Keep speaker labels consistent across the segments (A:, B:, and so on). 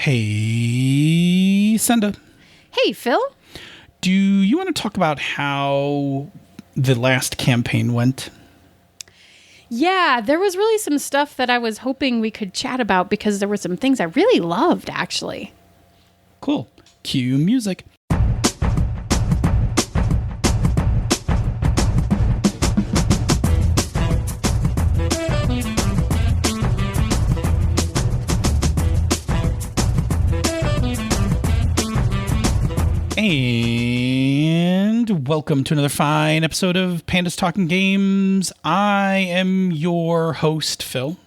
A: Hey, Senda.
B: Hey, Phil.
A: Do you want to talk about how the last campaign went?
B: Yeah, there was really some stuff that I was hoping we could chat about because there were some things I really loved, actually.
A: Cool. Cue music. And welcome to another fine episode of Panda's Talking Games. I am your host, Phil.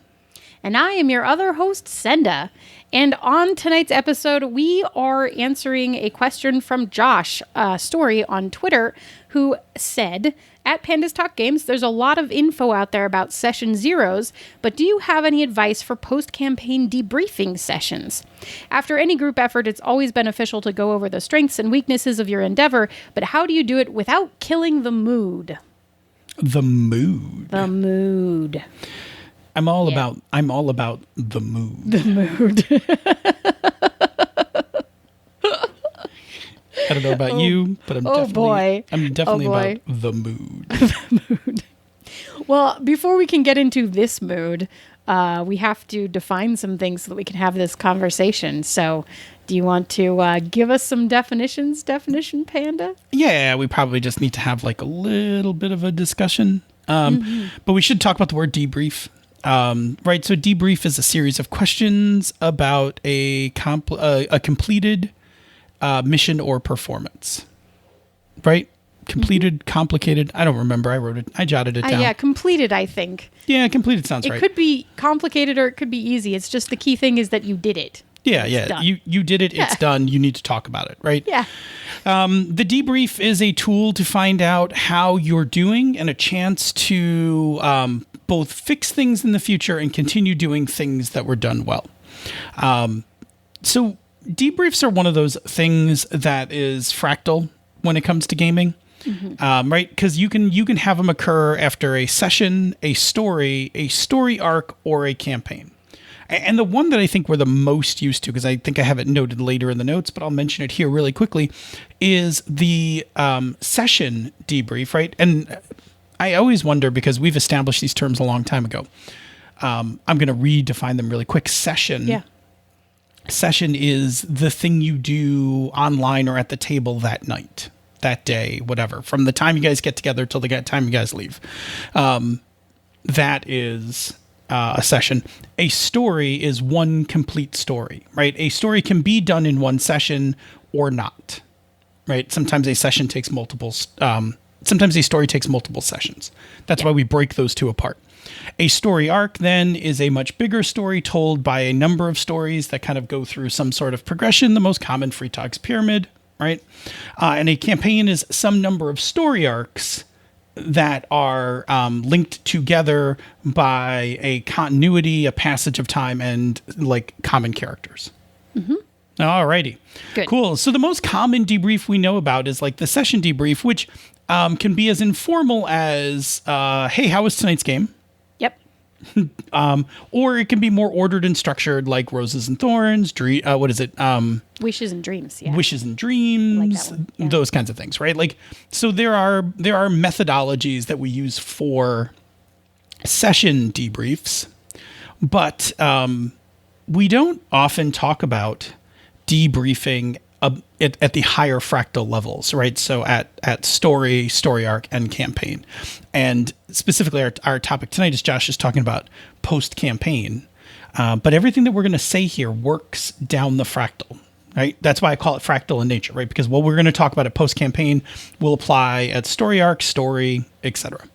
B: And I am your other host, Senda. And on tonight's episode, we are answering a question from Josh Story on Twitter, who said, at Panda's Talk Games, there's a lot of info out there about session zeros, but do you have any advice for post-campaign debriefing sessions? After any group effort, it's always beneficial to go over the strengths and weaknesses of your endeavor, but how do you do it without killing the mood?
A: The mood.
B: The mood.
A: I'm all about the mood.
B: The mood.
A: I don't know about you, but I'm definitely about the mood.
B: The mood. Well, before we can get into this mood, we have to define some things so that we can have this conversation. So, do you want to give us some definitions, Definition Panda?
A: Yeah, we probably just need to have like a little bit of a discussion. But we should talk about the word debrief. Right, so debrief is a series of questions about a completed mission or performance. Right? Completed, complicated. I don't remember. I wrote it. I jotted it down.
B: Yeah, completed, I think.
A: Yeah, completed sounds right.
B: It could be complicated or it could be easy. It's just the key thing is that you did it.
A: Yeah.
B: Done.
A: You did it. Yeah. It's done. You need to talk about it, right?
B: Yeah.
A: The debrief is a tool to find out how you're doing and a chance to both fix things in the future and continue doing things that were done well. So debriefs are one of those things that is fractal when it comes to gaming, right? Because you can have them occur after a session, a story arc, or a campaign. And the one that I think we're the most used to, because I think I have it noted later in the notes, but I'll mention it here really quickly, is the session debrief, right? And I always wonder, because we've established these terms a long time ago. I'm going to redefine them really quick. Session.
B: Yeah.
A: Session is the thing you do online or at the table that night, that day, whatever, from the time you guys get together till the time you guys leave. That is a session. A story is one complete story, right? A story can be done in one session or not, right? Sometimes a session takes sometimes a story takes multiple sessions. That's why we break those two apart. A story arc, then, is a much bigger story told by a number of stories that kind of go through some sort of progression, the most common Freitag's pyramid, right? And a campaign is some number of story arcs that are linked together by a continuity, a passage of time, and like common characters. Mm-hmm. Alrighty.
B: Good.
A: Cool. So the most common debrief we know about is like the session debrief, which can be as informal as, hey, how was tonight's game?
B: Yep.
A: Or it can be more ordered and structured, like Roses and Thorns, what is it?
B: Wishes and Dreams, yeah.
A: Wishes and Dreams,
B: like that one.
A: Those kinds of things, right? Like, so there are methodologies that we use for session debriefs, but we don't often talk about debriefing at the higher fractal levels, right? So at story arc, and campaign. And specifically our topic tonight is Josh is talking about post-campaign. But everything that we're going to say here works down the fractal, right? That's why I call it fractal in nature, right? Because what we're going to talk about at post-campaign will apply at story arc, story, etc.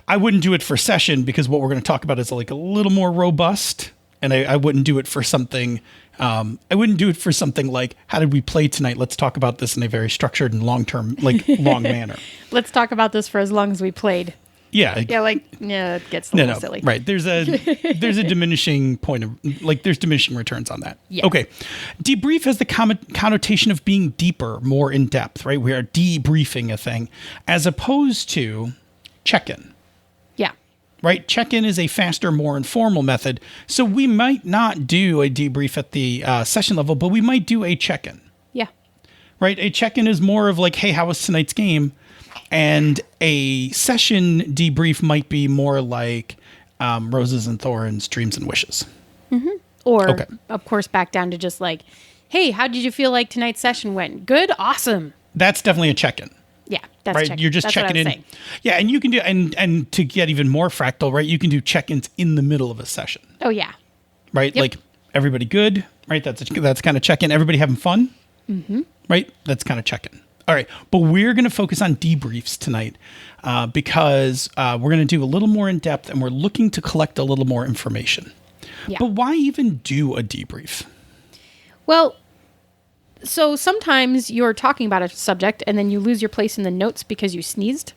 A: I wouldn't do it for session because what we're going to talk about is like a little more robust. And I wouldn't do it for something. I wouldn't do it for something like, how did we play tonight? Let's talk about this in a very structured and long manner.
B: Let's talk about this for as long as we played.
A: Yeah.
B: Yeah, it gets a little silly.
A: Right. There's a diminishing point of, like, there's diminishing returns on that.
B: Yeah.
A: Okay. Debrief has the connotation of being deeper, more in depth, right? We are debriefing a thing as opposed to check-in.
B: Yeah.
A: right? Check-in is a faster, more informal method. So we might not do a debrief at the session level, but we might do a check-in.
B: Yeah.
A: Right? A check-in is more of like, hey, how was tonight's game? And a session debrief might be more like roses and thorns, dreams and wishes.
B: Or, of course, back down to just like, hey, how did you feel like tonight's session went? Good? Awesome.
A: That's definitely a check-in.
B: Yeah, that's
A: right.
B: check-in.
A: You're just
B: That's
A: checking in.
B: saying.
A: Yeah, and you can do and to get even more fractal, right? You can do check-ins in the middle of a session.
B: Oh, yeah.
A: Right?
B: Yep.
A: Like everybody good, right? That's kind of check-in. Everybody having fun? Right? That's kind of check-in. All right, but we're going to focus on debriefs tonight because we're going to do a little more in depth and we're looking to collect a little more information.
B: Yeah.
A: But why even do a debrief?
B: Well, so sometimes you're talking about a subject and then you lose your place in the notes because you sneezed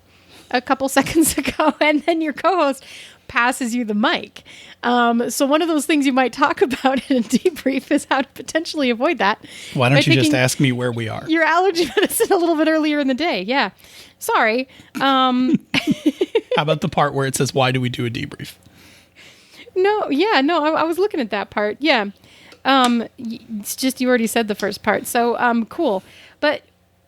B: a couple seconds ago, and then your co-host passes you the mic. So one of those things you might talk about in a debrief is how to potentially avoid that.
A: Why
B: by
A: don't you just
B: taking
A: ask me where we are?
B: your allergy medicine a little bit earlier in the day? Yeah. Sorry.
A: How about the part where it says, why do we do a debrief?
B: I was looking at that part. Yeah. It's just, you already said the first part. So, cool. But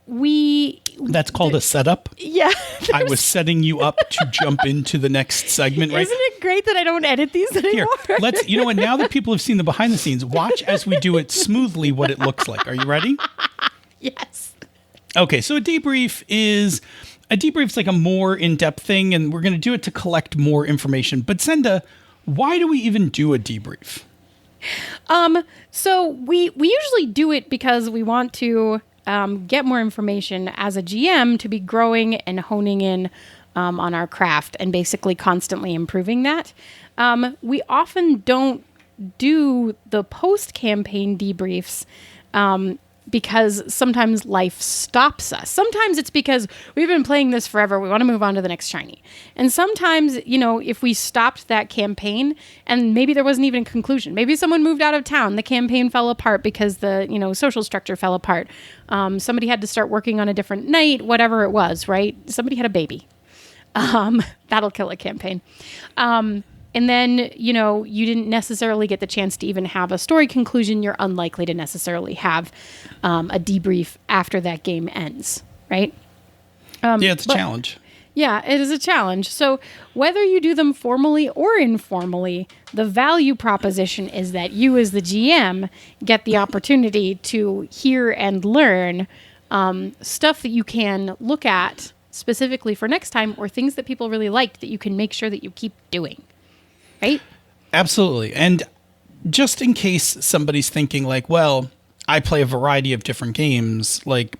A: That's called a setup.
B: yeah.
A: I was setting you up to jump into the next segment, right?
B: Isn't it great that I don't edit these
A: Here,
B: anymore?
A: you know what? Now that people have seen the behind the scenes, watch as we do it smoothly what it looks like. Are you ready?
B: Yes.
A: Okay, so a debrief's like a more in-depth thing, and we're going to do it to collect more information. But Senda, why do we even do a debrief?
B: So we usually do it because we want to get more information as a GM to be growing and honing in on our craft and basically constantly improving that. We often don't do the post-campaign debriefs because sometimes life stops us. Sometimes it's because we've been playing this forever. We want to move on to the next shiny. And sometimes, if we stopped that campaign and maybe there wasn't even a conclusion, maybe someone moved out of town, the campaign fell apart because the, social structure fell apart. Somebody had to start working on a different night, whatever it was, right? Somebody had a baby. That'll kill a campaign. And then, you didn't necessarily get the chance to even have a story conclusion. You're unlikely to necessarily have a debrief after that game ends, right?
A: It's a challenge.
B: Yeah, it is a challenge. So whether you do them formally or informally, the value proposition is that you as the GM get the opportunity to hear and learn stuff that you can look at specifically for next time, or things that people really liked that you can make sure that you keep doing. Right? Absolutely.
A: And just in case somebody's thinking like, well, I play a variety of different games, like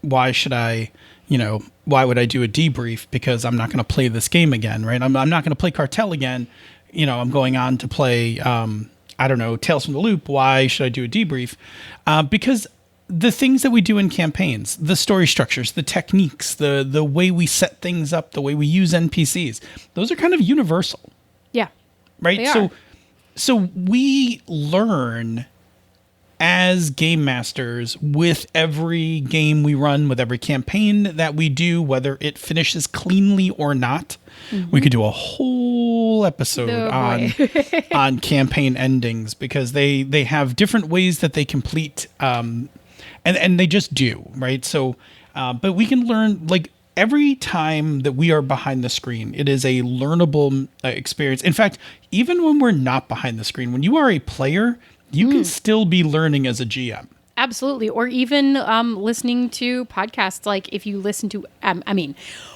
A: why would I do a debrief? Because I'm not going to play this game again, right? I'm not going to play Cartel again. I'm going on to play, Tales from the Loop. Why should I do a debrief? Because the things that we do in campaigns, the story structures, the techniques, the way we set things up, the way we use NPCs, those are kind of universal.
B: Yeah.
A: Right? So we learn as game masters with every game we run, with every campaign that we do, whether it finishes cleanly or not. Mm-hmm. We could do a whole episode on campaign endings, because they have different ways that they complete, and they just do, right? So, but we can learn, like, every time that we are behind the screen, it is a learnable experience. In fact, even when we're not behind the screen, when you are a player, you can still be learning as a GM.
B: Absolutely. Or even listening to podcasts. Like if you listen to,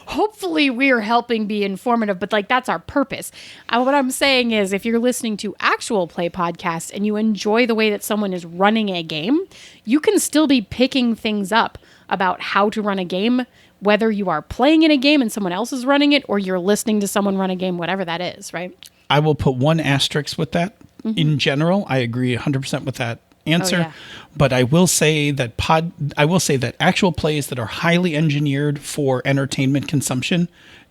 B: hopefully we're helping be informative, but like that's our purpose. What I'm saying is if you're listening to actual play podcasts and you enjoy the way that someone is running a game, you can still be picking things up about how to run a game, whether you are playing in a game and someone else is running it, or you're listening to someone run a game, whatever that is, right?
A: I will put one asterisk with that. Mm-hmm. In general, I agree 100% with that answer. Oh, yeah. But I will say that actual plays that are highly engineered for entertainment consumption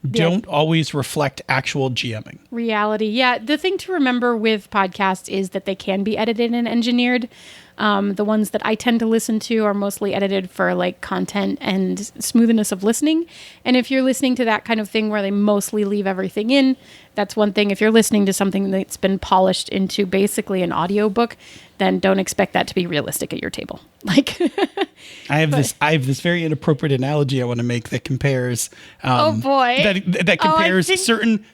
A: don't always reflect actual GMing.
B: Reality. Yeah. The thing to remember with podcasts is that they can be edited and engineered. The ones that I tend to listen to are mostly edited for like content and smoothness of listening. And if you're listening to that kind of thing where they mostly leave everything in, that's one thing. If you're listening to something that's been polished into basically an audiobook, then don't expect that to be realistic at your table. Like
A: I have this very inappropriate analogy I want to make that compares
B: oh boy.
A: that compares certain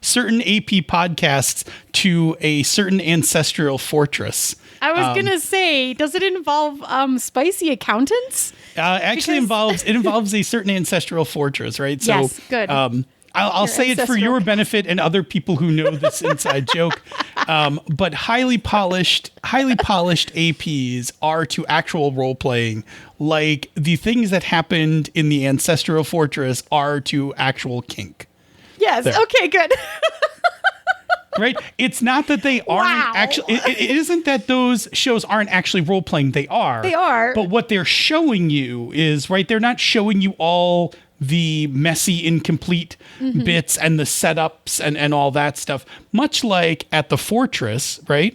A: AP podcasts to a certain ancestral fortress.
B: I was gonna say, does it involve spicy accountants?
A: Actually involves a certain ancestral fortress, right? So,
B: yes, good.
A: I'll say it for your benefit and other people who know this inside joke. But highly polished APs are to actual role playing, like the things that happened in the ancestral fortress are to actual kink.
B: Yes. There. Okay. Good.
A: Right? It's not that they aren't actually. It isn't that those shows aren't actually role playing. They are.
B: They are.
A: But what they're showing you is right. They're not showing you all the messy, incomplete bits and the setups and all that stuff. Much like at the Fortress, right?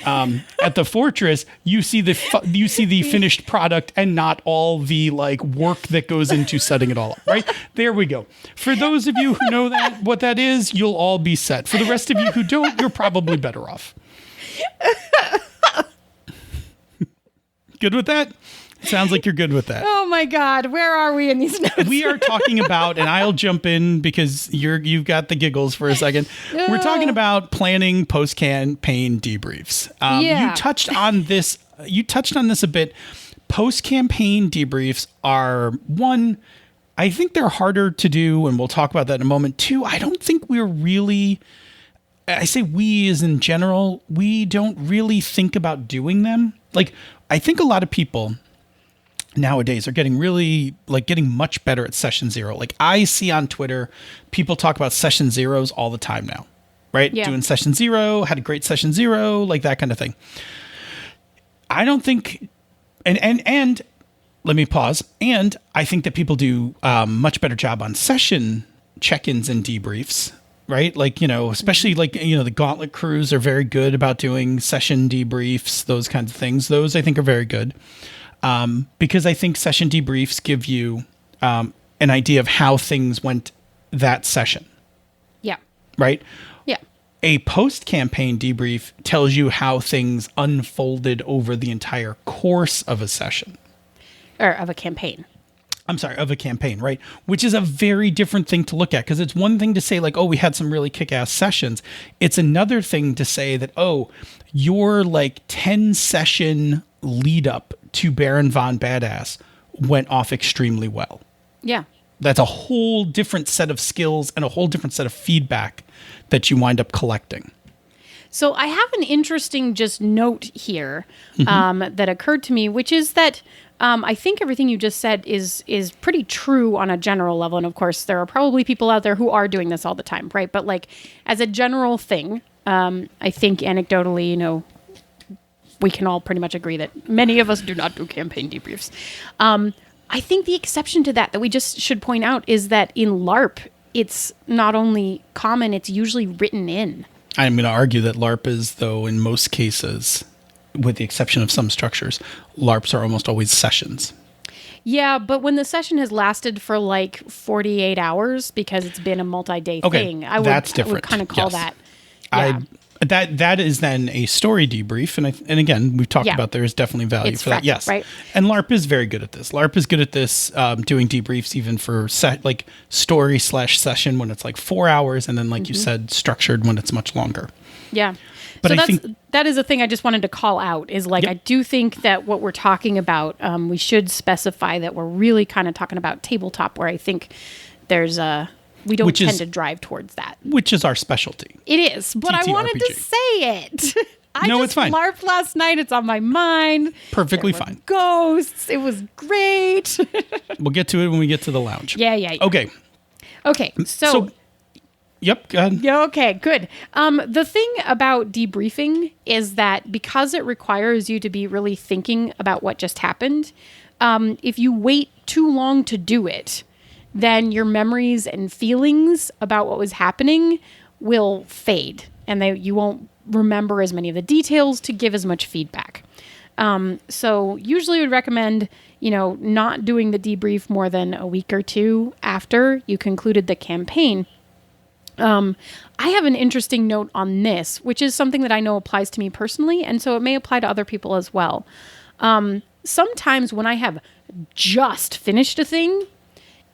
A: At the Fortress, you see the finished product and not all the like work that goes into setting it all up. Right there we go. For those of you who know what that is, you'll all be set. For the rest of you who don't, you're probably better off. Good with that? Sounds like you're good with that.
B: Oh my God, where are we in these notes?
A: We are talking about, and I'll jump in because you've got the giggles for a second. We're talking about planning post-campaign debriefs. You touched on this. You touched on this a bit. Post-campaign debriefs are one. I think they're harder to do, and we'll talk about that in a moment. Two, I don't think we're really. I say we as in general. We don't really think about doing them. Like I think a lot of people nowadays are getting much better at session zero. Like I see on Twitter, people talk about session zeros all the time now, right? Yeah. Doing session zero, had a great session zero, like that kind of thing. I don't think, and let me pause. And I think that people do much better job on session check-ins and debriefs, right? Like, especially like, the Gauntlet crews are very good about doing session debriefs, those kinds of things. Those I think are very good. Because I think session debriefs give you an idea of how things went that session.
B: Yeah.
A: Right?
B: Yeah.
A: A post-campaign debrief tells you how things unfolded over the entire course of a session.
B: Or of a campaign.
A: I'm sorry, of a campaign, right? Which is a very different thing to look at, because it's one thing to say like, oh, we had some really kick-ass sessions. It's another thing to say that, oh, your like 10-session lead up to Baron Von Badass went off extremely well.
B: Yeah.
A: That's a whole different set of skills and a whole different set of feedback that you wind up collecting.
B: So I have an interesting just note here that occurred to me, which is that I think everything you just said is pretty true on a general level. And of course, there are probably people out there who are doing this all the time, right? But like as a general thing, I think anecdotally, we can all pretty much agree that many of us do not do campaign debriefs. I think the exception to that we just should point out is that in LARP, it's not only common, it's usually written in.
A: I'm going to argue that LARP is, though, in most cases, with the exception of some structures, LARPs are almost always sessions.
B: Yeah, but when the session has lasted for like 48 hours because it's been a multi-day thing,
A: that's different.
B: I would kind of call that.
A: Yeah. That is then a story debrief, and again, we've talked about there is definitely value for that. Yes,
B: right.
A: And LARP is very good at this. LARP is good at this, doing debriefs even for like story/session when it's like 4 hours, and then like you said, structured when it's much longer.
B: Yeah,
A: but
B: so
A: I think
B: that is a thing I just wanted to call out. Is like I do think that what we're talking about, we should specify that we're really kind of talking about tabletop, where I think there's a. We don't tend to drive towards that.
A: Which is our specialty.
B: It is, but I wanted to say it.
A: It's fine.
B: LARPed last night. It's on my mind.
A: Perfectly fine.
B: Ghosts. It was great.
A: We'll get to it when we get to the lounge.
B: Yeah.
A: Okay.
B: So
A: yep, go ahead.
B: Yeah, okay, good. The thing about debriefing is that because it requires you to be really thinking about what just happened, if you wait too long to do it, then your memories and feelings about what was happening will fade, and you won't remember as many of the details to give as much feedback. So usually would recommend, not doing the debrief more than a week or two after you concluded the campaign. I have an interesting note on this, which is something that I know applies to me personally, and so it may apply to other people as well. Sometimes when I have just finished a thing,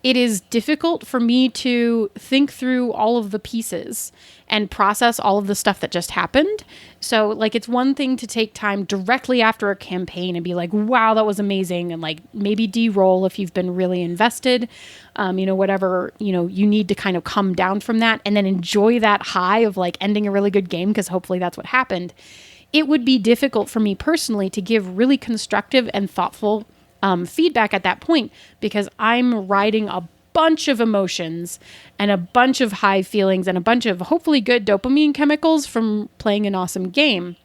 B: it is difficult for me to think through all of the pieces and process all of the stuff that just happened. So, like, it's one thing to take time directly after a campaign and be like, wow, that was amazing. And, like, maybe de-roll if you've been really invested, whatever, you need to kind of come down from that and then enjoy that high of, like, ending a really good game, because hopefully that's what happened. It would be difficult for me personally to give really constructive and thoughtful feedback at that point, because I'm riding a bunch of emotions and a bunch of high feelings and a bunch of hopefully good dopamine chemicals from playing an awesome game.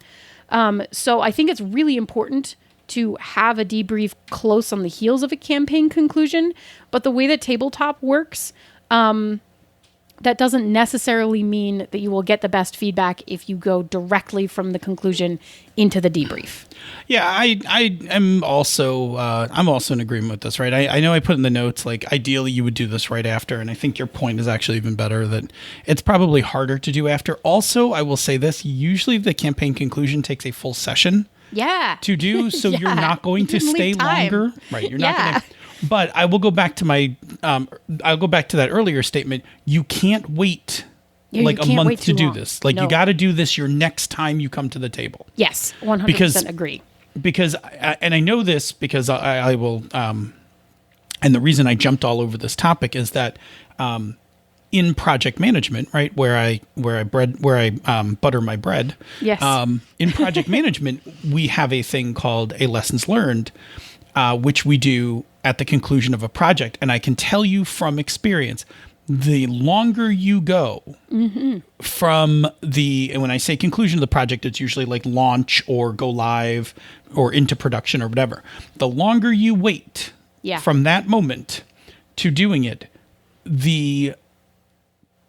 B: So I think it's really important to have a debrief close on the heels of a campaign conclusion. But the way that tabletop works, that doesn't necessarily mean that you will get the best feedback if you go directly from the conclusion into the debrief.
A: Yeah, I am also I'm also in agreement with this, right? I know I put in the notes, like, ideally you would do this right after, and I think your point is actually even better, that it's probably harder to do after. Also, I will say this, usually the campaign conclusion takes a full session to do, so
B: Yeah.
A: you're not going to stay longer. Right, you're not going to. But I will go back to I'll go back to that earlier statement. You can't wait like a month to do this. Like, you got to do this your next time you come to the table.
B: Yes, 100% agree.
A: Because, and I know this because I will, and the reason I jumped all over this topic is that in project management, right, where I butter my bread.
B: Yes.
A: In project management, we have a thing called a lessons learned, which we do at the conclusion of a project. And I can tell you from experience, the longer you go from and when I say conclusion of the project, it's usually like launch or go live or into production or whatever. The longer you wait from that moment to doing it, the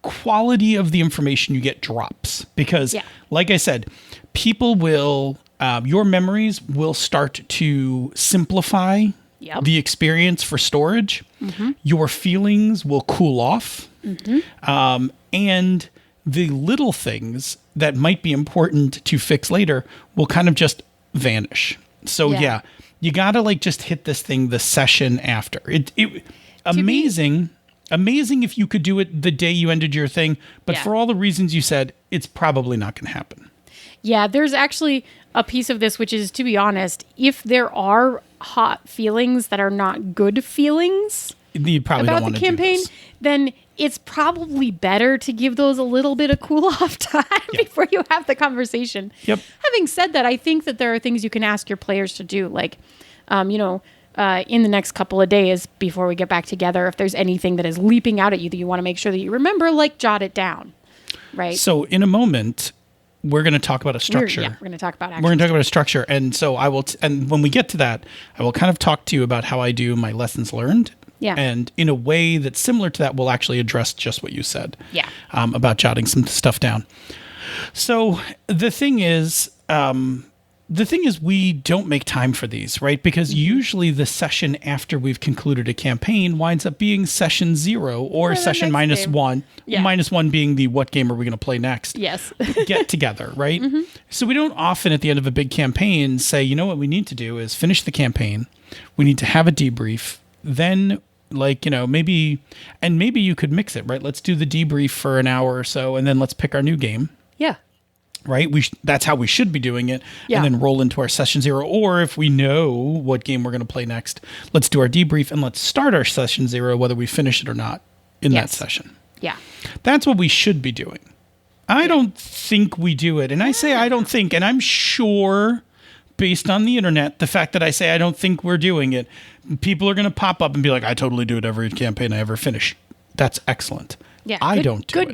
A: quality of the information you get drops. Because, like I said, people will, your memories will start to simplify the experience for storage. Your feelings will cool off. And the little things that might be important to fix later will kind of just vanish. So you gotta like just hit this thing the session after. Amazing if you could do it the day you ended your thing, but for all the reasons you said, it's probably not going to happen.
B: Yeah, there's actually a piece of this, which is, to be honest, if there are hot feelings that are not good feelings
A: you probably
B: about
A: don't want
B: the
A: to
B: campaign, then it's probably better to give those a little bit of cool off time before you have the conversation. Having said that, I think that there are things you can ask your players to do, like, in the next couple of days before we get back together, if there's anything that is leaping out at you that you want to make sure that you remember, like, jot it down, right?
A: So in a moment, we're going to talk about a structure.
B: We're going to talk about action.
A: We're going to talk about a structure. And so I will, and when we get to that, I will kind of talk to you about how I do my lessons learned. And in a way that's similar to that, we'll actually address just what you said. About jotting some stuff down. So the thing is we don't make time for these, right? Because usually the session after we've concluded a campaign winds up being session 0 or session -1. -1 being the what game are we going to play next? Get together, right? So we don't often at the end of a big campaign say, you know what we need to do is finish the campaign. We need to have a debrief. Then, like, maybe you could mix it, right? Let's do the debrief for an hour or so, and then let's pick our new game. Right? That's how we should be doing it. And then roll into our session 0. Or if we know what game we're going to play next, let's do our debrief and let's start our session 0, whether we finish it or not in that session. That's what we should be doing. I don't think we do it. And I say I don't think, and I'm sure based on the internet, the fact that I say I don't think we're doing it, people are going to pop up and be like, I totally do it every campaign I ever finish. That's excellent. I don't do it.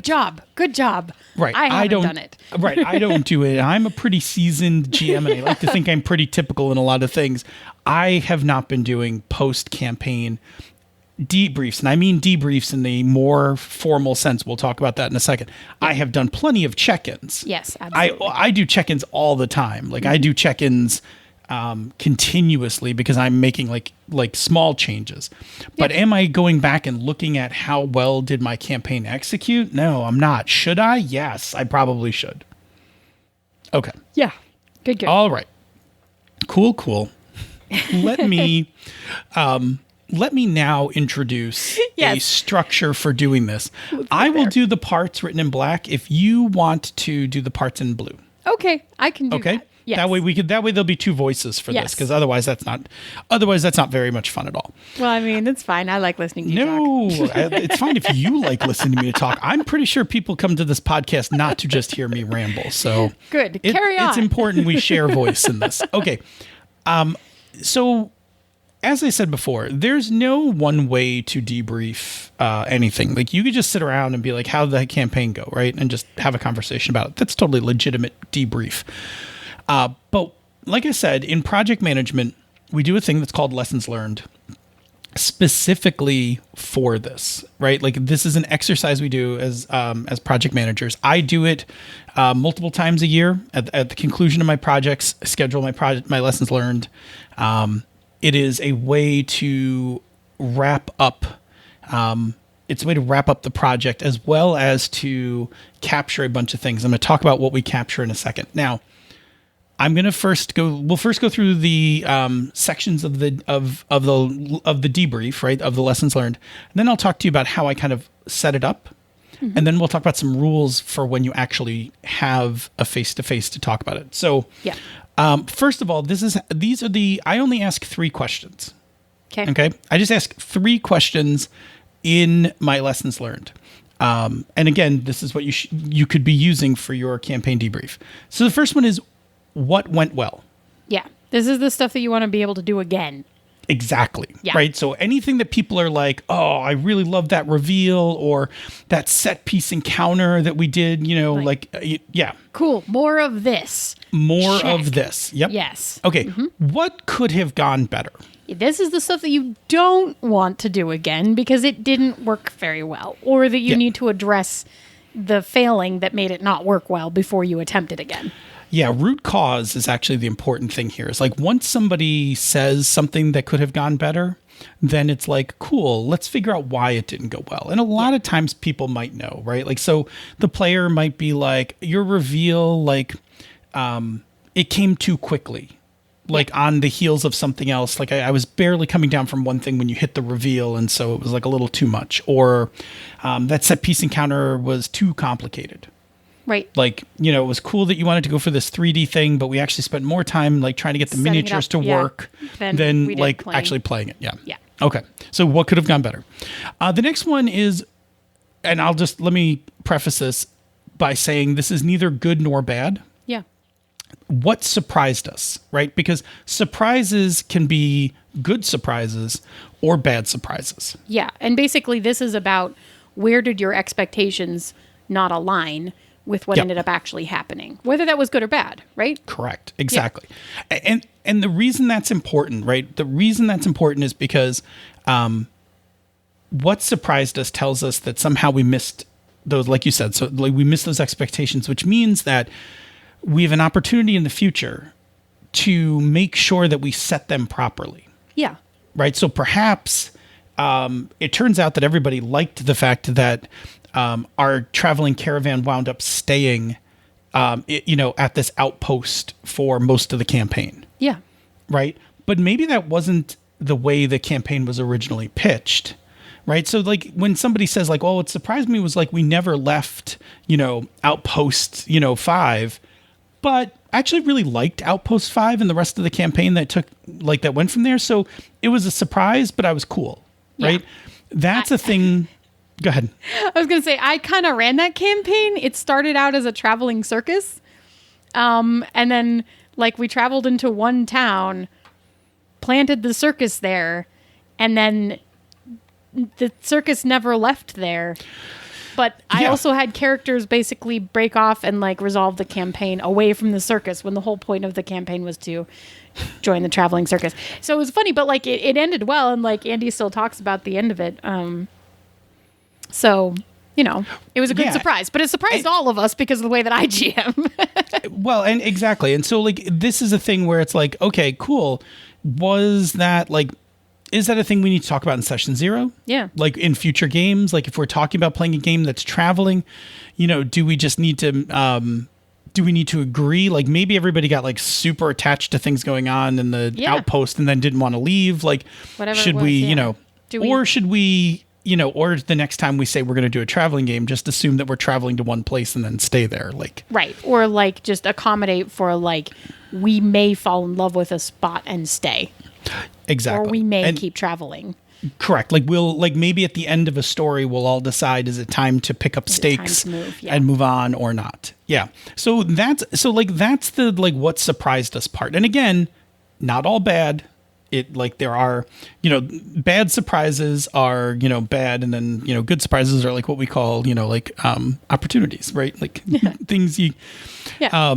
B: Good job.
A: Right.
B: I haven't done it.
A: Right. I don't do it. I'm a pretty seasoned GM, and I like to think I'm pretty typical in a lot of things. I have not been doing post-campaign debriefs, and I mean debriefs in the more formal sense. We'll talk about that in a second. I have done plenty of check-ins.
B: Yes, absolutely.
A: I do check-ins all the time. Like, I do check-ins continuously because I'm making like small changes. But am I going back and looking at how well did my campaign execute? No, I'm not. Should I? Yes, I probably should. Okay.
B: Yeah. Good.
A: All right. Cool. Let me now introduce a structure for doing this. I will do the parts written in black if you want to do the parts in blue.
B: Okay, I can do that. Yes.
A: That way there'll be two voices for this, because otherwise that's not very much fun at all.
B: Well, I mean, it's fine. I like listening to you talk.
A: It's fine if you like listening to me talk. I'm pretty sure people come to this podcast not to just hear me ramble. So
B: good. Carry on.
A: It's important we share voice in this. Okay. So as I said before, there's no one way to debrief anything. Like, you could just sit around and be like, how did the campaign go, right? And just have a conversation about it. That's totally legitimate debrief. But like I said, in project management, we do a thing that's called lessons learned specifically for this, right? Like, this is an exercise we do as project managers. I do it multiple times a year at the conclusion of my projects, schedule my lessons learned. It is a way to wrap up. It's a way to wrap up the project as well as to capture a bunch of things. I'm going to talk about what we capture in a second. Now, we'll first go through the sections of the debrief, right, of the lessons learned. And then I'll talk to you about how I kind of set it up. Mm-hmm. And then we'll talk about some rules for when you actually have a face-to-face to talk about it. So, first of all, I only ask 3 questions. Okay. I just ask 3 questions in my lessons learned. And again, this is what you could be using for your campaign debrief. So the first one is, what went well?
B: Yeah. This is the stuff that you want to be able to do again.
A: Exactly. Yeah. Right. So anything that people are like, oh, I really love that reveal or that set piece encounter that we did, yeah.
B: Cool. More of this.
A: More of this. Yep.
B: Yes.
A: Okay. Mm-hmm. What could have gone better?
B: This is the stuff that you don't want to do again because it didn't work very well, or that you need to address the failing that made it not work well before you attempt it again.
A: Yeah, root cause is actually the important thing here. It's like, once somebody says something that could have gone better, then it's like, cool, let's figure out why it didn't go well. And a lot of times people might know, right? Like, so the player might be like, your reveal, like, it came too quickly, like on the heels of something else. Like, I was barely coming down from one thing when you hit the reveal, and so it was like a little too much. Or that set piece encounter was too complicated.
B: Right.
A: Like, it was cool that you wanted to go for this 3D thing, but we actually spent more time like trying to get the miniatures to work than like actually playing it. Yeah.
B: Yeah.
A: Okay. So what could have gone better? The next one is, and let me preface this by saying this is neither good nor bad.
B: Yeah.
A: What surprised us, right? Because surprises can be good surprises or bad surprises.
B: Yeah. And basically this is about, where did your expectations not align with what ended up actually happening, whether that was good or bad, right?
A: Correct. Exactly. Yeah. And the reason that's important, right? The reason that's important is because what surprised us tells us that somehow we missed those, like you said, so like we missed those expectations, which means that we have an opportunity in the future to make sure that we set them properly. Yeah. Right. So perhaps it turns out that everybody liked the fact that our traveling caravan wound up staying, at this outpost for most of the campaign. Yeah. Right. But maybe that wasn't the way the campaign was originally pitched. Right. So like when somebody says like, oh, what surprised me was like, we never left, outpost, 5, but I actually really liked outpost 5 and the rest of the campaign that went from there. So it was a surprise, but I was cool. Right. That's a thing. Go ahead.
B: I was going to say, I kind of ran that campaign. It started out as a traveling circus. And then like we traveled into one town, planted the circus there, and then the circus never left there. But I also had characters basically break off and like resolve the campaign away from the circus when the whole point of the campaign was to join the traveling circus. So it was funny, but like it ended well. And like Andy still talks about the end of it. So you know, it was a good
A: Yeah.
B: surprise. But it surprised all of us because of the way that I GM.
A: Well, and exactly. And so, like, this is a thing where it's like, okay, cool. Was that, like, is that a thing we need to talk about in session 0?
B: Yeah.
A: Like, in future games? Like, if we're talking about playing a game that's traveling, you know, do we just need to, do we need to agree? Like, maybe everybody got, like, super attached to things going on in the outpost and then didn't want to leave. Like,
B: Whatever
A: should
B: it was,
A: we,
B: yeah.
A: you know,
B: Do
A: or should we, you know, or the next time we say we're going to do a traveling game, just assume that we're traveling to one place and then stay there. Like,
B: Right. Or like just accommodate for like, we may fall in love with a spot and stay.
A: exactly.
B: Or we may
A: And-
B: keep traveling.
A: Correct. Like we'll like maybe at the end of a story we'll all decide is it time to pick up stakes
B: to move? Yeah.
A: and move on or not. Yeah. So that's the like what surprised us part. And again, not all bad. It like there are, you know, bad surprises are, you know, bad, and then, you know, good surprises are like what we call, you know, like opportunities, right? Like things you
B: Yeah.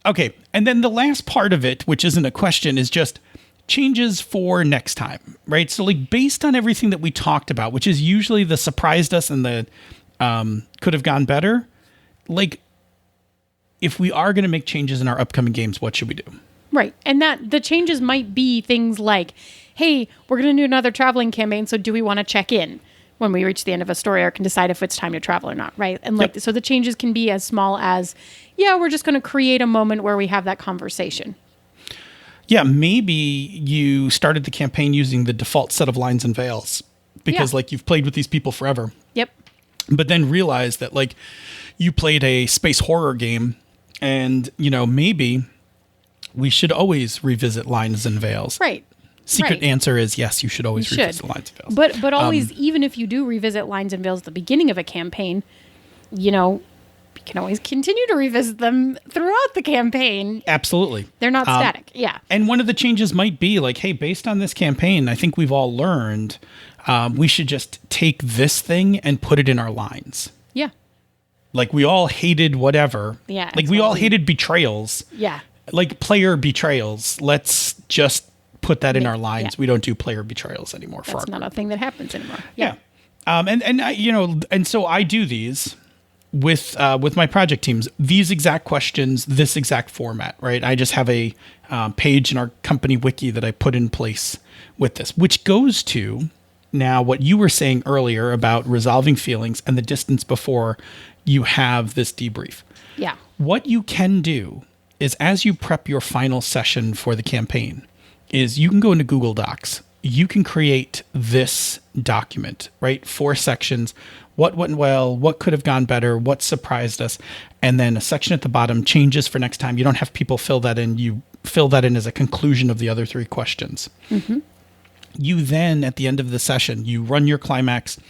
A: Okay. And then the last part of it, which isn't a question, is just changes for next time, right? So like based on everything that we talked about, which is usually the surprised us and the could have gone better, like if we are going to make changes in our upcoming games, what should we do?
B: Right. And that the changes might be things like, hey, we're going to do another traveling campaign. So do we want to check in when we reach the end of a story arc and decide if it's time to travel or not? Right. And like,
A: Yep.
B: so the changes can be as small as, yeah, we're just going to create a moment where we have that conversation.
A: Yeah, maybe you started the campaign using the default set of lines and veils because
B: Yeah.
A: like you've played with these people forever,
B: Yep.
A: but then realized that like you played a space horror game and, you know, maybe we should always revisit lines and veils.
B: Right.
A: Secret
B: Right.
A: answer is yes, you should always
B: You
A: revisit
B: should.
A: lines and veils.
B: But always, even if you do revisit lines and veils at the beginning of a campaign, you know, you can always continue to revisit them throughout the campaign.
A: Absolutely.
B: They're not static. Yeah.
A: And one of the changes might be like, hey, based on this campaign, I think we've all learned we should just take this thing and put it in our lines.
B: Yeah.
A: Like we all hated whatever.
B: Yeah,
A: Like we all
B: absolutely.
A: hated betrayals.
B: Yeah.
A: Like player betrayals. Let's just put that in our lines.
B: yeah.
A: We don't do player betrayals anymore for our
B: That's not a thing that happens anymore.
A: Yeah. And I, you know, and so I do these with my project teams, these exact questions, this exact format, right? I just have a page in our company wiki that I put in place with this, which goes to now what you were saying earlier about resolving feelings and the distance before you have this debrief.
B: Yeah.
A: What you can do is as you prep your final session for the campaign is you can go into Google Docs. You can create this document, right? 4 sections. What went well? What could have gone better? What surprised us? And then a section at the bottom, changes for next time. You don't have people fill that in. You fill that in as a conclusion of the other 3 questions. Mm-hmm. You then, at the end of the session, you run your climax.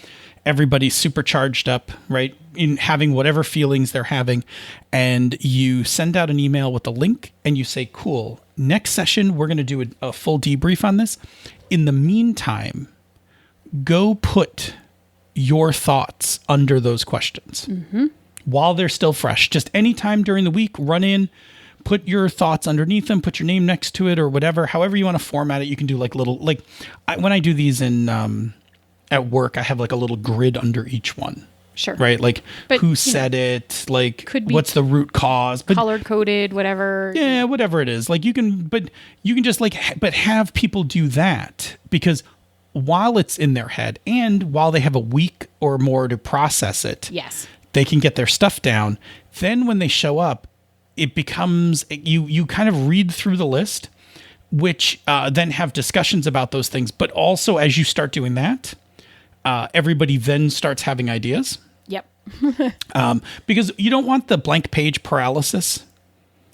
A: Everybody's supercharged up, right? In having whatever feelings they're having. And you send out an email with a link and you say, cool, next session, we're going to do a full debrief on this. In the meantime, go put your thoughts under those questions while they're still fresh. Just anytime during the week, run in, put your thoughts underneath them, put your name next to it or whatever, however you want to format it. You can do like little, like when I do these in, at work, I have like a little grid under each one.
B: Sure.
A: Right. Like
B: But,
A: who
B: you know,
A: said it, like
B: could be
A: what's the root cause, but
B: Color coded, whatever.
A: yeah, whatever it is. Like you can just like, but have people do that because while it's in their head and while they have a week or more to process it,
B: Yes.
A: they can get their stuff down. Then when they show up, it becomes, you kind of read through the list, which then have discussions about those things. But also as you start doing that, everybody then starts having ideas.
B: Yep.
A: Because you don't want the blank page paralysis.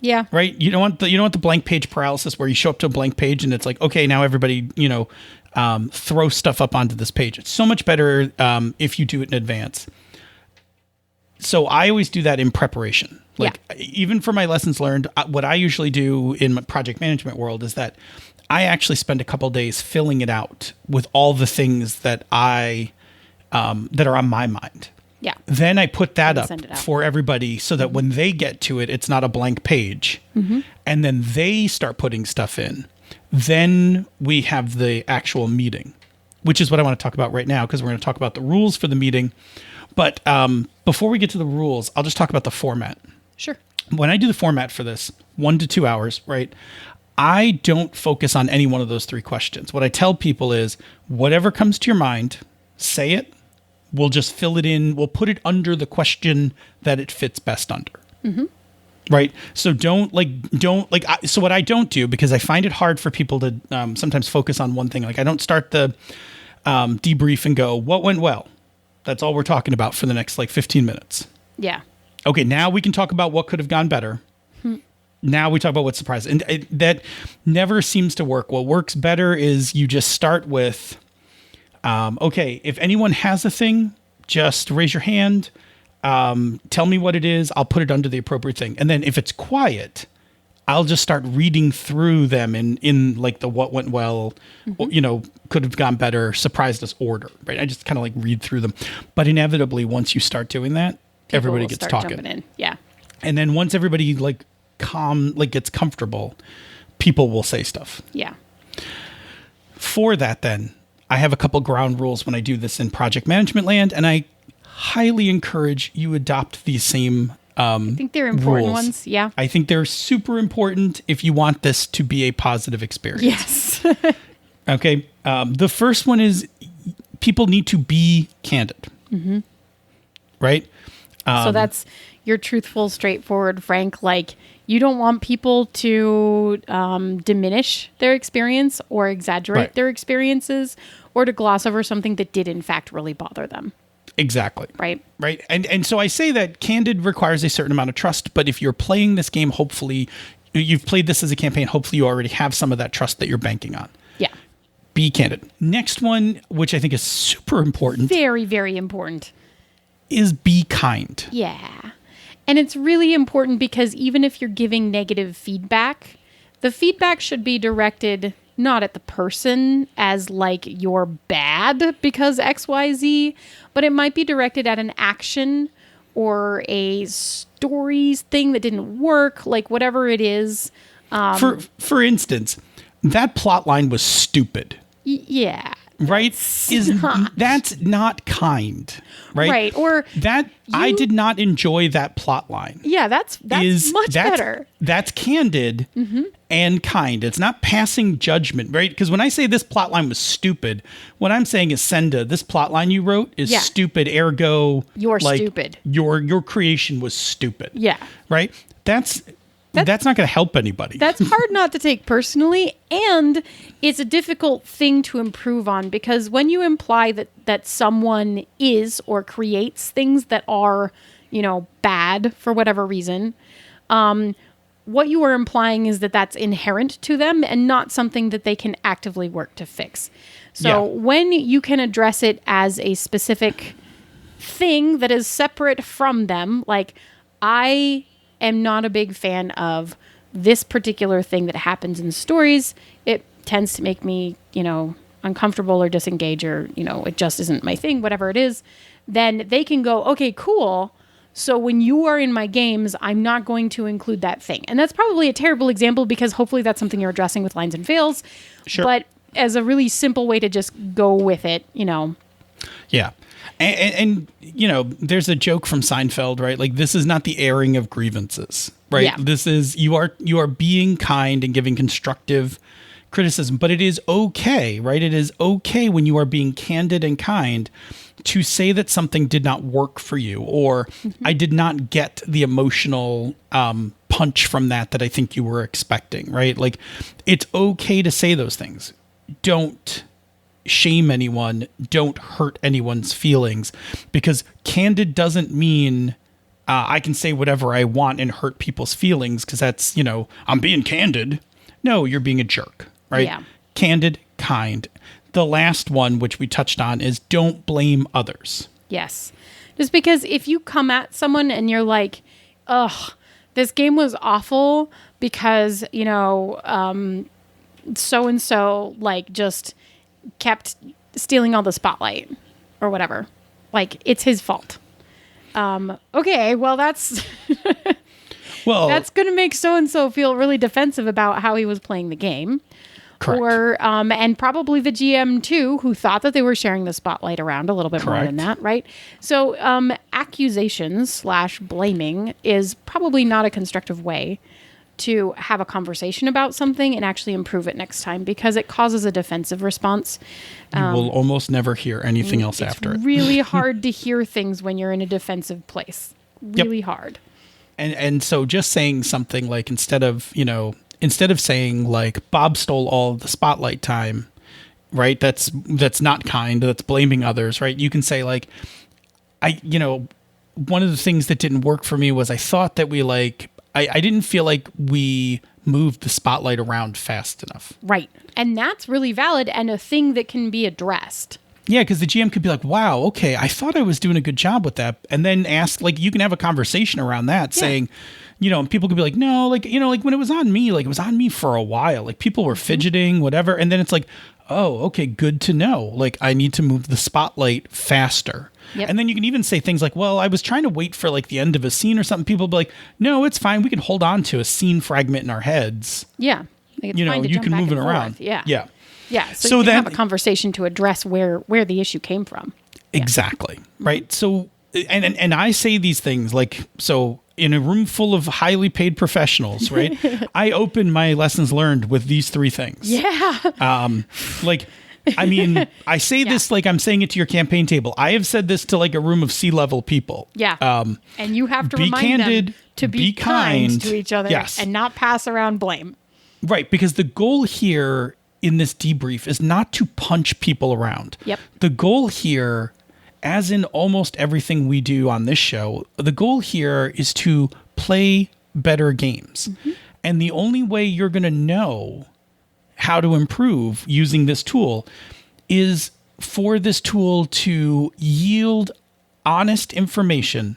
B: Yeah.
A: Right? You don't want the blank page paralysis where you show up to a blank page and it's like, okay, now everybody, throw stuff up onto this page. It's so much better if you do it in advance. So I always do that in preparation. Like even for my lessons learned, what I usually do in my project management world is that I actually spend a couple days filling it out with all the things that that are on my mind.
B: Yeah.
A: Then I put that
B: send it
A: up
B: out.
A: for everybody so that when they get to it, it's not a blank page. And then they start putting stuff in. Then we have the actual meeting, which is what I want to talk about right now because we're going to talk about the rules for the meeting. But before we get to the rules, I'll just talk about the format.
B: Sure.
A: When I do the format for this, 1 to 2 hours, right? I don't focus on any one of those 3 questions. What I tell people is whatever comes to your mind, say it. We'll just fill it in. We'll put it under the question that it fits best under. Mm-hmm. Right. So so what I don't do, because I find it hard for people to sometimes focus on one thing. Like I don't start the debrief and go, what went well? That's all we're talking about for the next 15 minutes.
B: Yeah.
A: Okay. Now we can talk about what could have gone better. Now we talk about what's surprised. And that never seems to work. What works better is you just start with, okay, if anyone has a thing, just raise your hand. Tell me what it is. I'll put it under the appropriate thing. And then if it's quiet, I'll just start reading through them in the what went well, could have gone better, surprised us order, right? I just kind of read through them. But inevitably, once you start doing that, everybody gets talking.
B: In. Yeah.
A: And then once everybody gets comfortable, people will say stuff.
B: Yeah.
A: For that, then, I have a couple ground rules when I do this in project management land, and I highly encourage you adopt these same
B: I think they're important
A: rules.
B: ones. Yeah.
A: I think they're super important if you want this to be a positive experience.
B: Yes.
A: Okay. The first one is people need to be candid. Mm-hmm. Right?
B: So that's your truthful, straightforward, frank, you don't want people to diminish their experience or exaggerate their experiences or to gloss over something that did in fact really bother them.
A: Exactly.
B: Right.
A: Right. And so I say that candid requires a certain amount of trust, but if you're playing this game, hopefully you've played this as a campaign, hopefully you already have some of that trust that you're banking on.
B: Yeah.
A: Be candid. Next one, which I think is super important.
B: Very, very important.
A: Is be kind.
B: Yeah. And it's really important because even if you're giving negative feedback, the feedback should be directed not at the person as you're bad because XYZ, but it might be directed at an action or a stories thing that didn't work, whatever it is.
A: For instance, that plot line was stupid.
B: Yeah.
A: Right? That's not kind. Right?
B: Right. Or
A: I did not enjoy that plot line.
B: Yeah, that's much better.
A: That's candid and kind. It's not passing judgment, right? Because when I say this plot line was stupid, what I'm saying is, Senda, this plot line you wrote is stupid, ergo
B: you're stupid.
A: Your creation was stupid.
B: Yeah.
A: Right? That's not going to help anybody.
B: That's hard not to take personally, and it's a difficult thing to improve on because when you imply that someone is or creates things that are, bad for whatever reason, what you are implying is that that's inherent to them and not something that they can actively work to fix. So when you can address it as a specific thing that is separate from them, I am not a big fan of this particular thing that happens in stories. It tends to make me, uncomfortable or disengage or, it just isn't my thing, whatever it is. Then they can go, okay, cool. So when you are in my games, I'm not going to include that thing. And that's probably a terrible example because hopefully that's something you're addressing with lines and fails.
A: Sure.
B: But as a really simple way to just go with it,
A: Yeah. And there's a joke from Seinfeld, right? This is not the airing of grievances, right?
B: Yeah.
A: This is, you are being kind and giving constructive criticism, but it is okay, right? It is okay when you are being candid and kind to say that something did not work for you, or I did not get the emotional punch from that I think you were expecting, right? It's okay to say those things. Don't shame anyone, don't hurt anyone's feelings, because candid doesn't mean I can say whatever I want and hurt people's feelings because that's, I'm being candid. No, you're being a jerk, right?
B: Yeah.
A: Candid, kind. The last one, which we touched on, is don't blame others.
B: Yes. Just because if you come at someone and you're like, ugh, this game was awful because, so-and-so just kept stealing all the spotlight or whatever. It's his fault. Okay, well, that's that's going to make so-and-so feel really defensive about how he was playing the game.
A: Correct.
B: Or and probably the GM too, who thought that they were sharing the spotlight around a little bit more than that, right? So accusations / blaming is probably not a constructive way to have a conversation about something and actually improve it next time, because it causes a defensive response.
A: You will almost never hear anything else after it.
B: It's really hard to hear things when you're in a defensive place. Really hard.
A: And so just saying something like, instead of saying like Bob stole all of the spotlight time, right? That's not kind. That's blaming others, right? You can say like, one of the things that didn't work for me was I thought that I didn't feel like we moved the spotlight around fast enough.
B: Right. And that's really valid and a thing that can be addressed.
A: Yeah, because the GM could be like, wow, okay, I thought I was doing a good job with that. And then ask, like, you can have a conversation around that saying, and people could be like, no, like, like when it was on me, like it was on me for a while. Like people were fidgeting, whatever. And then it's like, oh, okay, good to know. Like I need to move the spotlight faster. Yep. And then you can even say things like, well, I was trying to wait for like the end of a scene or something. People will be like, no, it's fine. We can hold on to a scene fragment in our heads.
B: Yeah.
A: You can move it around.
B: Yeah.
A: Yeah.
B: Yeah. So you can have a conversation to address where the issue came from.
A: Exactly. Yeah. Right. So, and I say these things like, so in a room full of highly paid professionals, right? I open my lessons learned with these 3 things.
B: Yeah.
A: I say this like I'm saying it to your campaign table. I have said this to like a room of C-level people.
B: Yeah. And you have to remind them to be kind to each other and not pass around blame.
A: Right. Because the goal here in this debrief is not to punch people around.
B: Yep.
A: The goal here, as in almost everything we do on this show, the goal here is to play better games. Mm-hmm. And the only way you're going to know how to improve using this tool is for this tool to yield honest information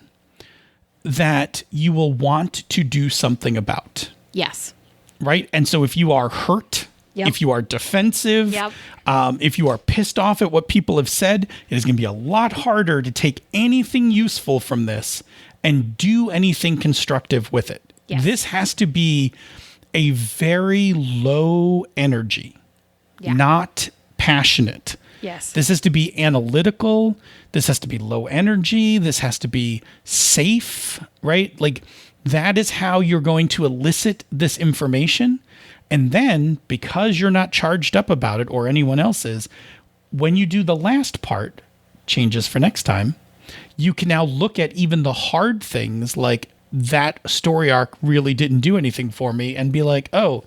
A: that you will want to do something about.
B: Yes.
A: Right? And so if you are hurt, if you are defensive, if you are pissed off at what people have said, it is going to be a lot harder to take anything useful from this and do anything constructive with it. Yes. This has to be a very low energy, not passionate.
B: Yes.
A: This has to be analytical. This has to be low energy. This has to be safe, right? Like that is how you're going to elicit this information. And then because you're not charged up about it or anyone else is, when you do the last part, changes for next time, you can now look at even the hard things like that story arc really didn't do anything for me and be like, oh,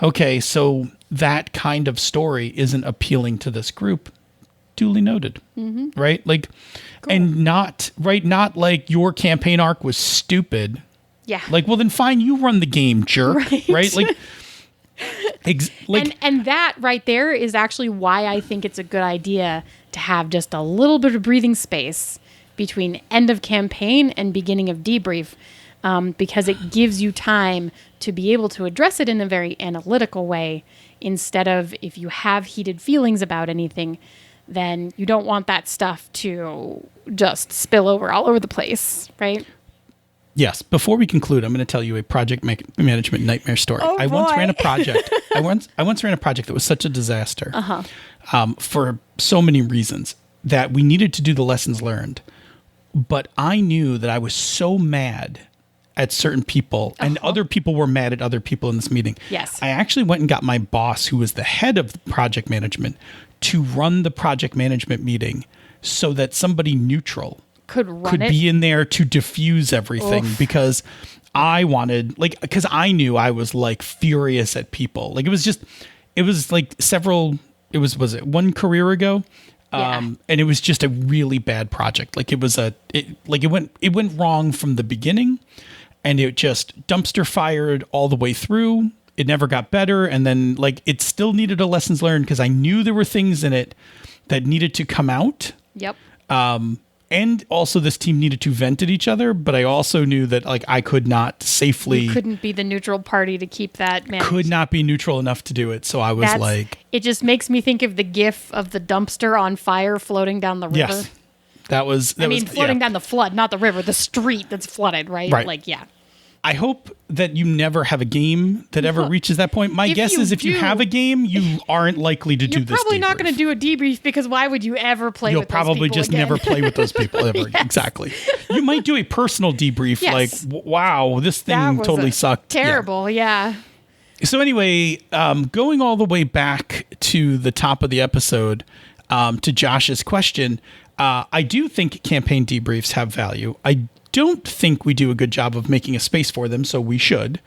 A: okay, so that kind of story isn't appealing to this group. Duly noted. Mm-hmm. Right? Like, cool. And not like your campaign arc was stupid.
B: Yeah.
A: Like, well, then fine, you run the game, jerk. Right? Like,
B: and that right there is actually why I think it's a good idea to have just a little bit of breathing space between end of campaign and beginning of debrief, because it gives you time to be able to address it in a very analytical way, instead of if you have heated feelings about anything, then you don't want that stuff to just spill over all over the place, right?
A: Yes. Before we conclude, I'm going to tell you a project management nightmare story.
B: Oh,
A: I once ran a project. I once ran a project that was such a disaster for so many reasons that we needed to do the lessons learned. But I knew that I was so mad at certain people and other people were mad at other people in this meeting.
B: Yes.
A: I actually went and got my boss, who was the head of project management, to run the project management meeting so that somebody neutral could be in there to diffuse everything. Oof. Because I wanted, because I knew I was like furious at people. Like was it 1 career ago? And it was just a really bad project. Like it went wrong from the beginning, and it just dumpster fired all the way through. It never got better. And then it still needed a lessons learned because I knew there were things in it that needed to come out.
B: Yep.
A: And also this team needed to vent at each other, but I also knew that I could not safely...
B: You couldn't be the neutral party to keep that managed.
A: Could not be neutral enough to do it. So I was
B: It just makes me think of the gif of the dumpster on fire floating down the river.
A: Yes. Floating
B: down the flood, not the river, the street that's flooded, right?
A: Right. I hope that you never have a game that ever reaches that point. My guess is if you have a game, you aren't likely to do this.
B: You're probably not
A: debrief.
B: going to do a debrief because why would you ever play
A: You'll
B: with those
A: probably
B: people
A: just
B: again?
A: never play with those people ever.
B: Yes.
A: Exactly. You might do a personal debrief like, wow, this
B: That
A: thing
B: was
A: totally sucked.
B: Terrible, yeah.
A: So anyway, going all the way back to the top of the episode, to Josh's question, I do think campaign debriefs have value. I don't think we do a good job of making a space for them, so we should.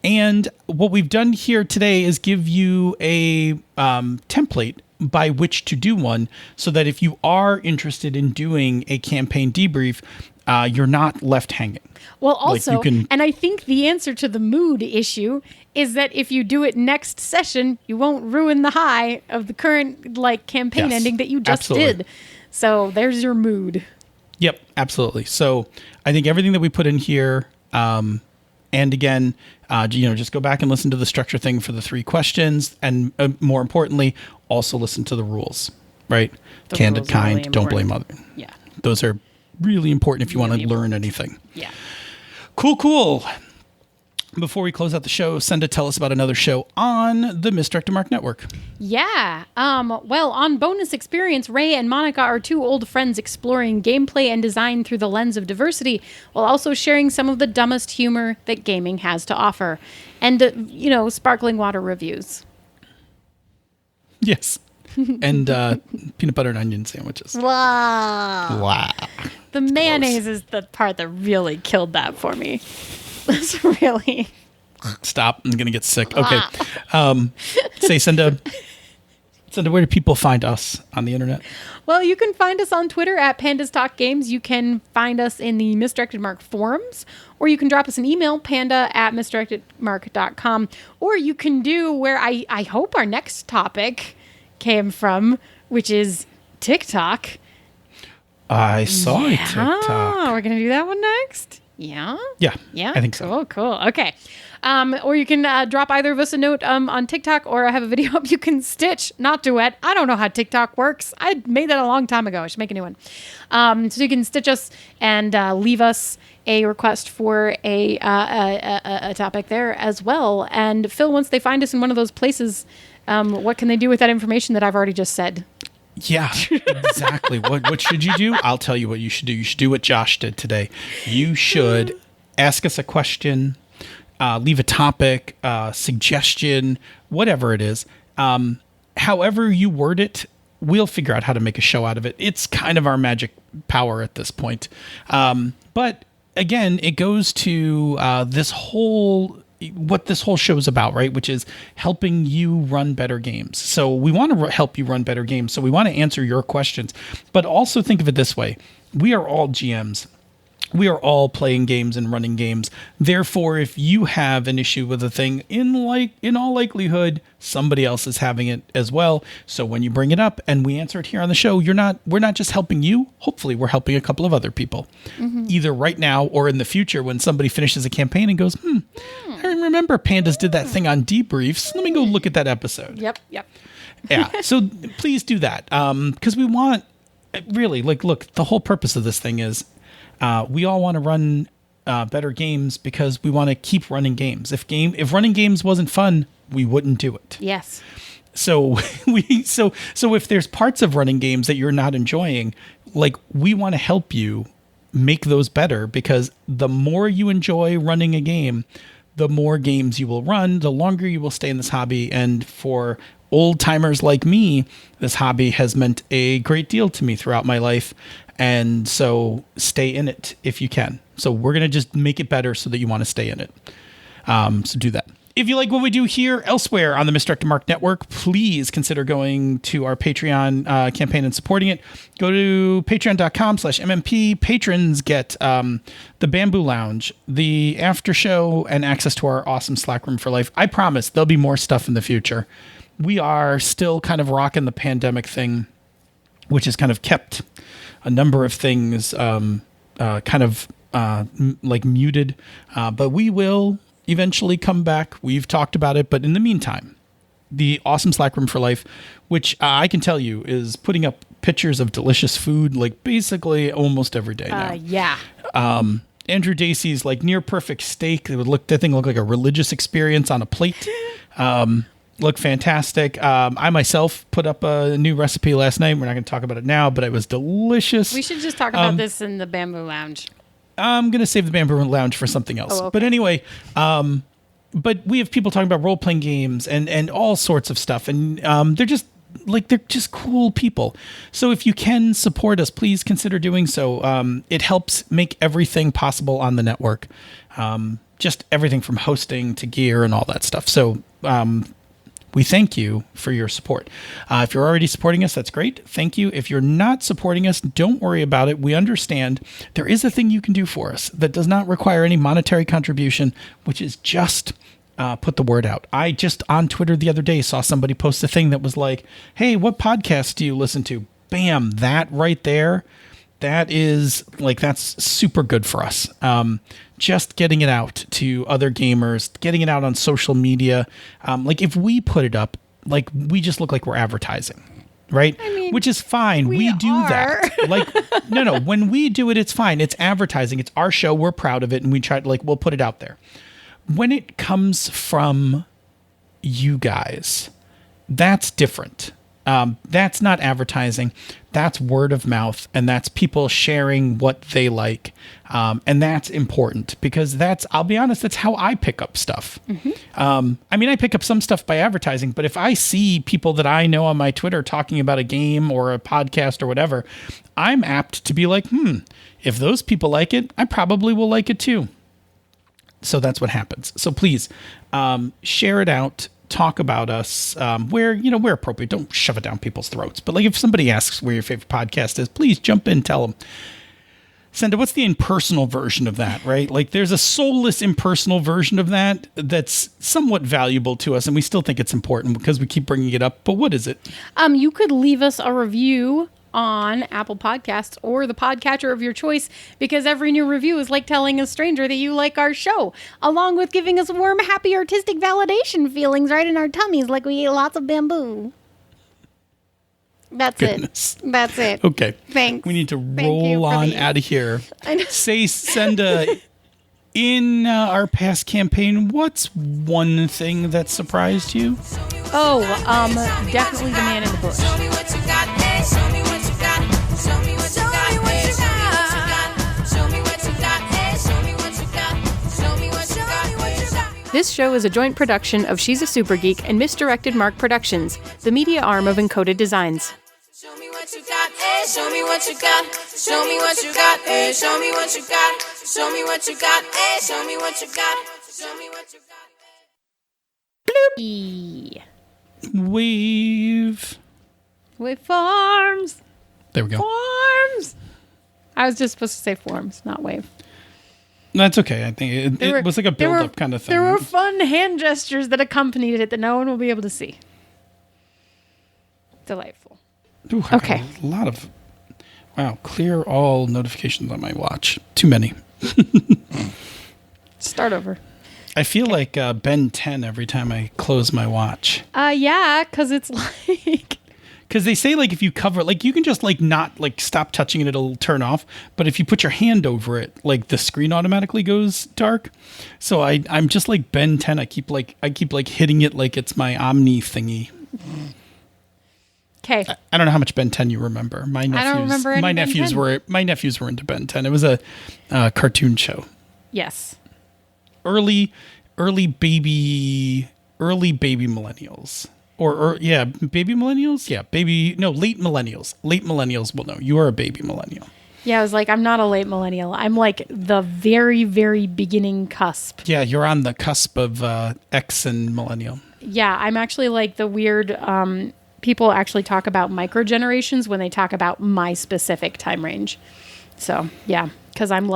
A: And what we've done here today is give you a template by which to do one, so that if you are interested in doing a campaign debrief, you're not left hanging.
B: Well, also,
A: Like you can,
B: and I think the answer to the mood issue is that if you do it next session, you won't ruin the high of the current campaign
A: Yes,
B: ending that you just
A: absolutely.
B: did. So there's your mood.
A: Yep, absolutely. So I think everything that we put in here, and again, just go back and listen to the structure thing for the 3 questions, and more importantly, also listen to the rules, right?
B: The
A: Candid,
B: rules are
A: kind,
B: really
A: don't blame
B: important.
A: other.
B: Yeah.
A: Those are really important if you want
B: Really
A: to learn anything.
B: Yeah.
A: Cool. Before we close out the show, Senda, tell us about another show on the Misdirected Mark Network.
B: Yeah. Well, on Bonus Experience, Ray and Monica are 2 old friends exploring gameplay and design through the lens of diversity, while also sharing some of the dumbest humor that gaming has to offer. And, sparkling water reviews.
A: Yes. And peanut butter and onion sandwiches. Wow.
B: The mayonnaise is the part that really killed that for me. That's really...
A: Stop. I'm going to get sick. Okay. Say, Senda, where do people find us on the internet?
B: Well, you can find us on Twitter at Pandas Talk Games. You can find us in the Misdirected Mark forums, or you can drop us an email, panda@misdirectedmark.com, or you can do where I hope our next topic came from, which is TikTok.
A: I saw a TikTok.
B: We're going to do that one next? Yeah?
A: Yeah.
B: Yeah?
A: I think so.
B: Cool. Okay. Or you can drop either of us a note on TikTok, or I have a video up you can stitch, not duet. I don't know how TikTok works. I made that a long time ago. I should make a new one. So you can stitch us and leave us a request for a topic there as well. And Phil, once they find us in one of those places, what can they do with that information that I've already just said?
A: Yeah, exactly. What should you do? I'll tell you what you should do. You should do what Josh did today. You should ask us a question, leave a topic, suggestion, whatever it is. However you word it, we'll figure out how to make a show out of it. It's kind of our magic power at this point. But again, it goes to what this whole show is about, right? Which is helping you run better games. So we want to help you run better games. So we want to answer your questions, but also think of it this way. We are all GMs. We are all playing games and running games. Therefore, if you have an issue with a thing, in all likelihood, somebody else is having it as well. So when you bring it up and we answer it here on the show, we're not just helping you. Hopefully, we're helping a couple of other people, either right now or in the future when somebody finishes a campaign and goes, I remember Pandas did that thing on Debriefs. Let me go look at that episode.
B: Yep.
A: Yeah. So please do that. Because we want, really, look, the whole purpose of this thing is we all want to run better games because we want to keep running games. If running games wasn't fun, we wouldn't do it.
B: Yes.
A: So so if there's parts of running games that you're not enjoying, we want to help you make those better, because the more you enjoy running a game, the more games you will run, the longer you will stay in this hobby. And for old timers like me, this hobby has meant a great deal to me throughout my life. And so stay in it if you can. So we're going to just make it better so that you want to stay in it. So do that. If you like what we do here elsewhere on the Misdirected Mark Network, please consider going to our Patreon campaign and supporting it. Go to patreon.com/MMP. Patrons get the Bamboo Lounge, the after show, and access to our awesome Slack room for life. I promise there'll be more stuff in the future. We are still kind of rocking the pandemic thing, which has kind of kept a number of things muted. But we will eventually come back. We've talked about it, but in the meantime, the awesome Slack room for life, which I can tell you is putting up pictures of delicious food, basically almost every day now.
B: Yeah.
A: Andrew Dacey's like near perfect steak. That thing looked like a religious experience on a plate. Looked fantastic. I myself put up a new recipe last night. We're not going to talk about it now, but it was delicious.
B: We should just talk about this in the Bamboo Lounge.
A: I'm going to save the Bamboo Lounge for something else.
B: Oh, okay.
A: But anyway, but we have people talking about role-playing games and all sorts of stuff. And they're just cool people. So if you can support us, please consider doing so. It helps make everything possible on the network. Just everything from hosting to gear and all that stuff. So we thank you for your support. If you're already supporting us, that's great. Thank you. If you're not supporting us, don't worry about it. We understand there is a thing you can do for us that does not require any monetary contribution, which is just put the word out. I just on Twitter the other day saw somebody post a thing that was like, hey, what podcast do you listen to? Bam, that right there. That's super good for us. Just getting it out to other gamers, getting it out on social media. If we put it up, we just look like we're advertising, right?
B: I mean,
A: which is fine. We do that. No. When we do it, it's fine. It's advertising. It's our show. We're proud of it. And we try to we'll put it out there. When it comes from you guys, that's different. That's not advertising. That's word of mouth, and that's people sharing what they like. And that's important because I'll be honest, that's how I pick up stuff. Mm-hmm. I pick up some stuff by advertising, but if I see people that I know on my Twitter talking about a game or a podcast or whatever, I'm apt to be like, if those people like it, I probably will like it too. So that's what happens. So please share it out. Talk about us where appropriate. Don't shove it down people's throats. But if somebody asks where your favorite podcast is, please jump in, tell them. Senda, what's the impersonal version of that, right? There's a soulless impersonal version of that that's somewhat valuable to us, and we still think it's important because we keep bringing it up. But what is it?
B: You could leave us a review on Apple Podcasts or the podcatcher of your choice, because every new review is like telling a stranger that you like our show, along with giving us warm, happy, artistic validation feelings right in our tummies like we ate lots of bamboo. That's
A: Goodness.
B: it. That's it.
A: Okay.
B: Thanks.
A: We need to roll on out of here. Say, Senda, in our past campaign, what's one thing that surprised you?
B: Oh, definitely the man in the bush.
C: Show me what you got, hey, show me what you got. Show me what you got, hey, show me what you got. Show me what you got, hey, show me what you got. Show me what you got, hey.
B: This show is a joint production of She's a Super Geek and Misdirected Mark Productions, the media arm of Encoded Designs.
C: Show me what you got, hey, show me what you got. Show me what you got, hey, show me what you got. Show me what you got, hey, show me what you got. Show me what you got.
B: E.
A: Wave
B: farms.
A: There we go.
B: Forms. I was just supposed to say forms, not wave.
A: That's okay. I think it was like a build-up kind of thing.
B: There were fun hand gestures that accompanied it that no one will be able to see. Delightful.
A: Ooh,
B: Okay.
A: A lot of... Wow. Clear all notifications on my watch. Too many.
B: Start over.
A: I feel like Ben 10 every time I close my watch.
B: Yeah, because it's like...
A: Because they say, if you cover... you can just, not, stop touching it, it'll turn off. But if you put your hand over it, the screen automatically goes dark. So I'm just like Ben 10. I keep hitting it like it's my Omni thingy.
B: Okay.
A: I don't know how much Ben 10 you remember. My nephews,
B: I don't remember any
A: my
B: Ben
A: nephews
B: 10.
A: My nephews were into Ben 10. It was a cartoon show.
B: Yes.
A: Early baby millennials. Baby millennials? Yeah, late millennials. Late millennials will know. You are a baby millennial.
B: Yeah, I was like, I'm not a late millennial. I'm the very, very beginning cusp.
A: Yeah, you're on the cusp of X and millennial.
B: Yeah, I'm actually the weird... people actually talk about microgenerations when they talk about my specific time range. So, yeah, because I'm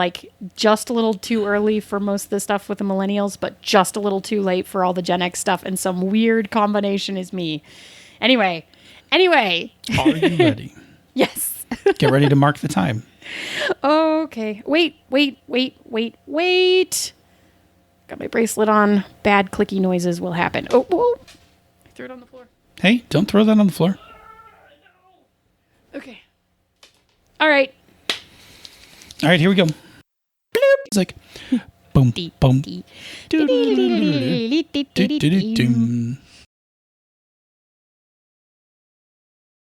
B: just a little too early for most of the stuff with the millennials, but just a little too late for all the Gen X stuff, and some weird combination is me. Anyway.
A: Are you ready?
B: Yes.
A: Get ready to mark the time.
B: Okay. Wait. Got my bracelet on. Bad clicky noises will happen. Oh, whoa. I threw it on the floor.
A: Hey, don't throw that on the floor.
B: Okay. All right.
A: All right, here we go. Bloop. It's like boom, boom. Do-do-do-do-do-do.